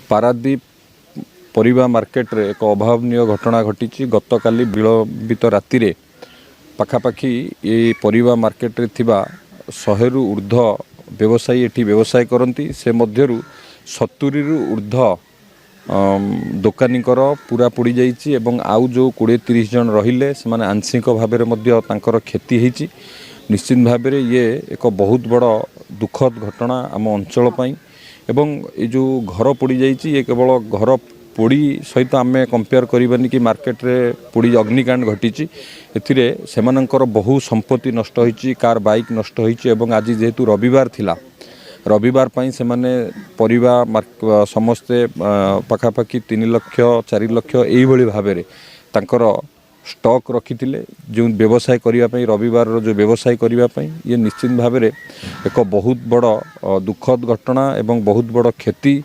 Paradip परिबा market रे एक अभावनीय घटना घटी। गतकाली विलंबित राति रे पाखापाखि ये परिबा मार्केट रे थिबा 100 रु ऊर्ध्व व्यवसायी एठी व्यवसाय करती। से मध्यरु 70 रु ऊर्ध्व दोकानीकर पूरा पोड़ी जाइए एवं आउ जो 20-30 जन रहिले से माने आंशिक भाव में क्षति होती। निश्चित भाव ये एक बहुत बड़ दुखद घटना आम अंचल पाई। एवं ये जो घर पोड़ी जाइए ये केवल घर पोड़ी सहित आम कंपेयर करबानी कि मार्केट रे पोड़ी अग्निकांड घटी। एथिरे सेमानंकर बहु संपत्ति नष्ट होइछि, कार बाइक नष्ट होइछि। एवं आज जेहेतु रविवार थिला, रविवार पाई से माने परिबा समस्ते पाखापाखि 3 लाख 4 लाख यही भाव में तांकर स्टॉक रखिथिले जो व्यवसाय करिया पई। रविवार जो व्यवसाय करिया पई ये निश्चित भाव में एक बहुत बड़ दुखद घटना एवं बहुत बड़ क्षति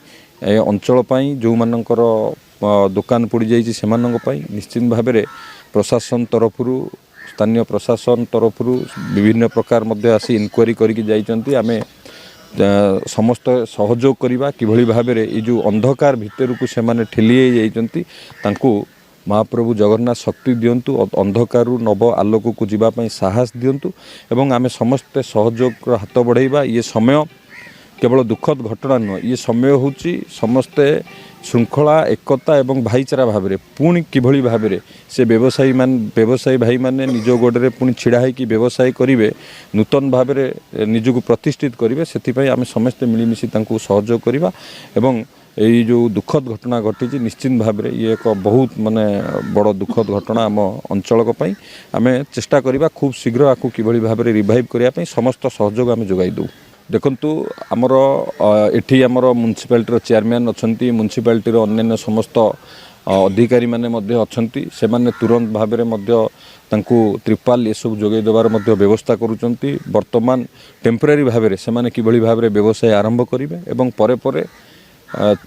अंचल पाई। जो मानकर दुकान पड़ी जाइए से निश्चित भाव में प्रशासन तरफरु स्थानीय प्रशासन तरफरु विभिन्न प्रकार मध्य आसी इनक्वारी करके जाइचंती। आमे समस्त सहयोग करवा किभली भाव में ये जो अंधकार भितर को से माने ठेली जाइचंती तांको महाप्रभु जगन्नाथ शक्ति दियंतु, अंधकार नव आलोक को जीवाई साहस दियंतु एवं आमे समस्ते सहयोग हाथ बढ़ाइबा। ये समय केवल दुखद घटना नुह, ये समय होची समस्ते श्रृंखला एकता एवं भाईचारा भाव में पुणी किभली भाव में से व्यवसायी भाई माने निज गोड़े पुणी छिड़ा होकर व्यवसाय करेंगे, नूतन भाव में निजक प्रतिष्ठित करेंगे। से आम समस्ते मिलमिशि सहयोग करवा एवं यही जो दुखद घटना घटी निश्चित भाव में ये एक बहुत माने बड़ दुखद घटना आम अंचल आम चेष्टा करवा खूब शीघ्र आपको किभली भाव में रिवाइव करने समस्त सहयोग आम जोगाई दू। देखंतु आमर एठी आमर म्युनिसिपालिटी चेयरमैन अच्छी, म्युनिसिपालिटी अन्य समस्त अधिकारी माने मध्य अच्छी, से माने तुरंत भाव में त्रिपाल ये सब जोगे देवार मध्य व्यवस्था करुचंती। वर्तमान टेम्परेरी भाव में से माने किभली भाव में व्यवसाय आरंभ करेंगे एवं परे परे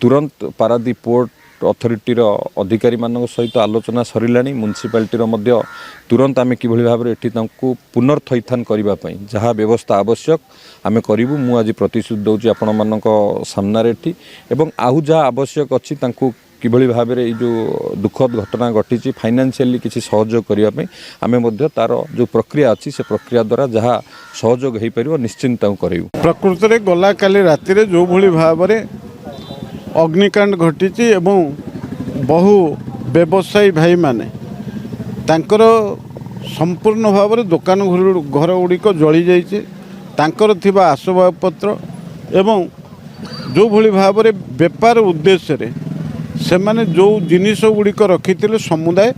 तुरंत पारादीप पोर्ट अथॉरिटी अधिकारी मान सहित आलोचना सरिलानी। म्युनिसिपालिटी तुरंत आम किभली भाव में एठी तांको पुनर्थैथान करने जहाँ व्यवस्था आवश्यक आम करूँ। मु आज प्रतिश्रुति दूसरी आपण मान सामने एठी एवं आहू जहाँ आवश्यक अच्छी किभली भाव में जो दुखद घटना घटी फाइनेंशियली किसी सहयोग करने आम तार जो प्रक्रिया अच्छी से प्रक्रिया द्वारा जहाँ सहयोग हो पार निश्चिंत करूँ। प्रकृत में गला काली राति जो भली भाव में अग्निकांड घटी एवं बहु व्यवसायी भाई माने तांकर संपूर्ण भाव में दुकान घर गुड़िक जली जाइए, तांकर थिबा आसबाबपत्र एवं जो भली भाव में बेपार उद्देश्य रे से माने जो जिनिस गुड़िक रखी समुदाय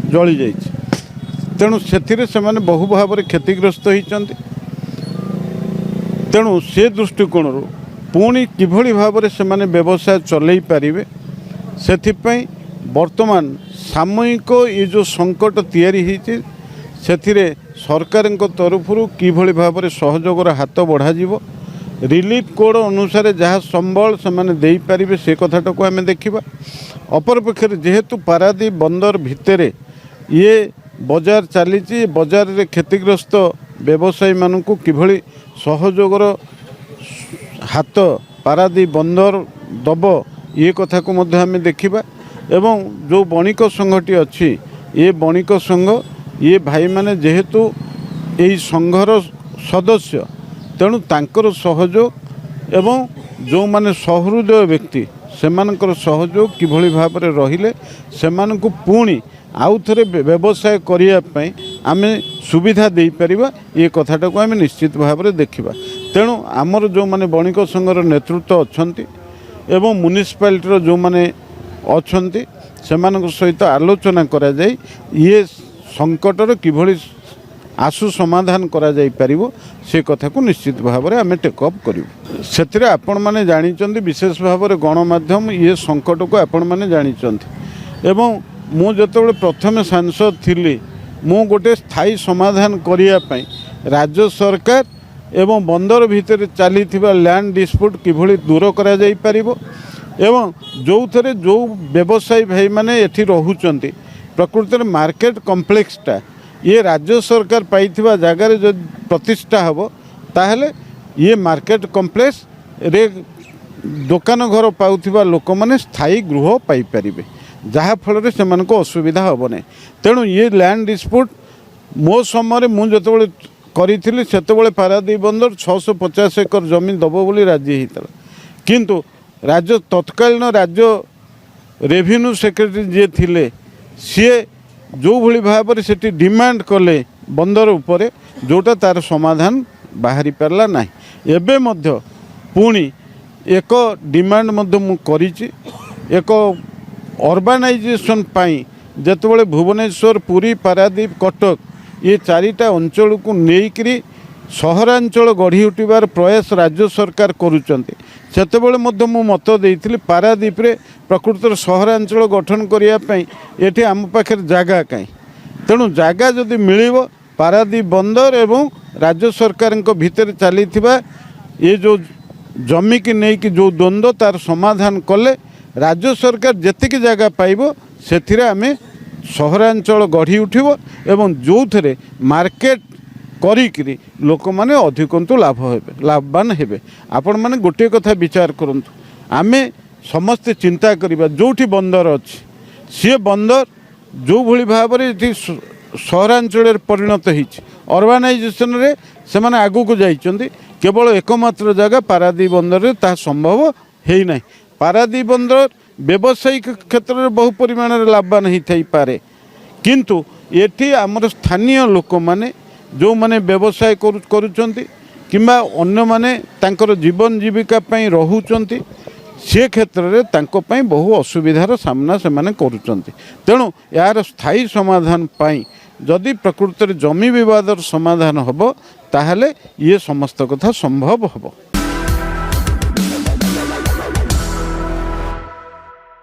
जली जाइए। तेणु से माने बहु भाव में क्षतिग्रस्त होइचंती। तेणु से दृष्टिकोण पुणी किभली भाव में से माने व्यवसाय चलई पारिबे सेथिपई वर्तमान सामयिक ये जो संकट तैयारी होती से सरकार तरफरु किभली भाव में सहयोग हाथ बढ़ा जीवो, रिलीफ कोड अनुसार जहाँ संबल से माने देई पारिबे से कथाटा को आम देखा। अपरपक्षे जेहेतु पारादीप बंदर भितर ये बजार चली, बजार रे क्षतिग्रस्त व्यवसायी मानू किभली सहयोगर हाथ पारादीप बंदर दब ये कथा को मध्य आम देखा। एवं जो बणिक संघटी अच्छी ये बणिक संघ ये भाई माने जेहेतु यही संघर सदस्य तेणु तांकर सहयोग एवं जो माने सहृदय व्यक्ति सेमानकर सहयोग किभली भाव में रहिले सेमानकु पुणी आउ थे व्यवसाय करने आम सुविधा दे पारिबा ये कथाटा को आम निश्चित भाव में देखा। तेणु आमर जो माने बणिक संघर नेतृत्व अच्छी एवं म्युनिसिपालिटी जो माने अच्छी सेमानक सहित आलोचना करा जाय ये संकटर किभली आशु समाधान करा जाय पारिबो से कथा को निश्चित भाव में आम टेकअप करूँ। से आपण मैंने जानी विशेष भाव में गणमाध्यम ये संकट को आपण मैंने जानी एवं मु जो प्रथम सांसद थी मु गोटे स्थायी समाधान करने राज्य सरकार एवं बंदर भितर चली लैंड डिस्प्यूट किभली दूर करा जाय पारिबो एवं जो थे जो व्यवसायी भाई माने एठी रहुचंती प्रकृत में मार्केट कम्प्लेक्सटा ये राज्य सरकार पाइथिबा जगार जो प्रतिष्ठा हम ताहले ये मार्केट कम्प्लेक्स रे ଦୋକାନ ଘର ପାଉଥିବା ଲୋକମାନେ ସ୍ଥାୟୀ ଗୃହ ପାଇପାରିବେ, ଯାହାଫଳରେ ସେମାନଙ୍କୁ ଅସୁବିଧା ହେବ ନାହିଁ। ତେଣୁ ଇଏ ଲ୍ୟାଣ୍ଡ ଡିସ୍ପ୍ୟୁଟ୍ ମୋ ସମୟରେ ମୁଁ ଯେତେବେଳେ କରିଥିଲି ସେତେବେଳେ ପାରାଦ୍ୱୀପ ବନ୍ଦର 650 ଏକର ଜମି ଦେବ ବୋଲି ରାଜି ହେଇଥିଲା, କିନ୍ତୁ ତତ୍କାଳୀନ ରାଜ୍ୟ ରେଭିନ୍ୟୁ ସେକ୍ରେଟାରୀ ଯିଏ ଥିଲେ ସିଏ ଯେଉଁଭଳି ଭାବରେ ସେଠି ଡିମାଣ୍ଡ କଲେ ବନ୍ଦର ଉପରେ, ଯେଉଁଟା ତାର ସମାଧାନ ବାହାରି ପାରିଲା ନାହିଁ। ଏବେ ମଧ୍ୟ ପୁଣି ଏକ ଡିମାଣ୍ଡ ମଧ୍ୟ ମୁଁ କରିଛି, ଏକ ଅର୍ବାନାଇଜେସନ୍ ପାଇଁ ଯେତେବେଳେ ଭୁବନେଶ୍ୱର, ପୁରୀ, ପାରାଦ୍ୱୀପ, କଟକ ये चारिटा अंचल को लेकिरी सहरांचल गढ़ी उठिबार प्रयास राज्य सरकार करुचंती। सेतेबेले मध्य मु मत देइथिली पारादीप रे प्रकृतर सहरांचल गठन करिया पई एठी आम पाखे जागा काई, तेणु जागा जदि मिलिबो पारादीप बंदर एवं राज्य सरकार भितर चलीथिबा ये जो जमी की नेकी जो द्वंद्व तार समाधान कले राज्य सरकार जेतिकी जागा पाइबो सेथिरे आमे सहरांचल गढ़ी उठिब एवं जो थे मार्केट करी लोक मैंने अधिकंतु लाभवान हेबे। आपण मैंने गोटे कथा विचार करंतु, आमे समस्ते चिंता करिबा जोठी बंदर अच्छी सी बंदर जो भली भाव में सहरांचल परिणत होती अर्बानाइजेशन रे से माने आगु को जाइछंती, केवल एकमात्र जगह पारादीप बंदर रे ता संभव हेई नाही। पारादीप बंदर व्यावसायिक क्षेत्र में बहु परिमाण लाभवान होता पारे, किंतु एठी आमर स्थानीय लोक माने जो माने व्यवसाय करुचंती किंबा अन्य माने तांकर जीवन जीविका पई रहुचंती से क्षेत्र में तांको पई बहु असुविधार सामना से माने करुचंती। तेणु यार स्थायी समाधान पई जदि प्रकृत जमी विवादर समाधान हबो ताहले ये समस्त कथा संभव हबो।